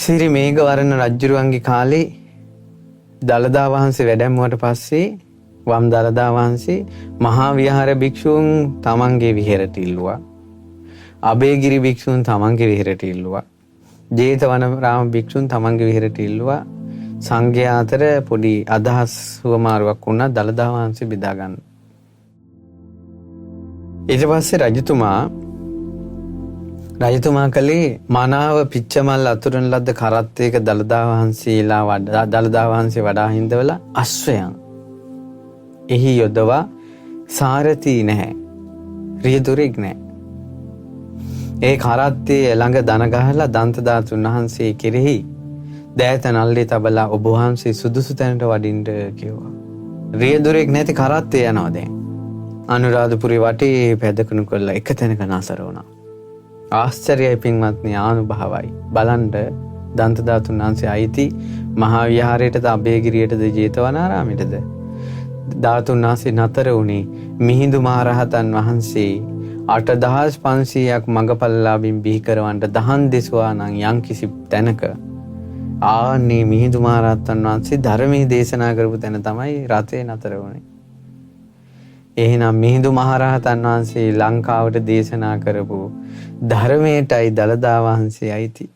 සිරි මේඝවර්ණ රජුරුවන්ගේ කාලේ දළදා වහන්සේ වැඩැම්මුවට පස්සේ වම් දළදා වහන්සේ මහා විහාර භික්ෂූන් තමන්ගේ විහෙරට ඉල්ලුවා. අබේගිරි භික්ෂූන් තමන්ගේ විහෙරට ඉල්ලුවා. ජේතවනාරාම භික්ෂූන් තමන්ගේ විහෙරට ඉල්ලුවා. සංඝයා අතර පොඩි අදහස් හුවමාරුවක් වුණා දළදා වහන්සේ බෙදා ගන්න. ඊට පස්සේ රජතුමා කලේ මනාව පිච්චමල් අතුරන ලද්ද කරත්තයක දළදා වහන්සේ වඩා හිඳවලා අශ්වයන් එහි යොදවා සාරථී නැහැ. රියදුරෙක් නැහැ. ඒ කරත්තේ ළඟ දන ගහලා දන්තධාතුන් වහන්සේ කෙරෙහි දෑත නල්ලේ තබලා ඔබ වහන්සේ සුදුසු තැනට වඩින්න කිව්වා. රියදුරෙක් නැති කරත්තේ යනවා දැන්. අනුරාධපුරේ වටේ පැදකුණු කරලා එක තැනක නතර වුණා. ආශ්චර්යයි පින්වත්නි ආනුභාවයි. බලන්න දන්තධාතුන් වහන්සේ අයිති මහා විහාරයටද අබේගිරියටද ජේතවනාරාමයටද? ධාතුන් වහන්සේ නතර වුණේ මිහිඳු මහරහතන් වහන්සේ 8500ක් මඟපල්ලාභින් බිහි කරවන්න දහම් දෙසුවා නම් යම්කිසි තැනක ආන්නේ මිහිඳු මහරහතන් වහන්සේ ධර්මයේ දේශනා කරපු තැන තමයි රථේ නතර වුණේ. එහෙනම් මිහිඳු මහරහතන් වහන්සේ ලංකාවට දේශනා කරපු ධර්මයටයි දළදා වහන්සේ අයිති.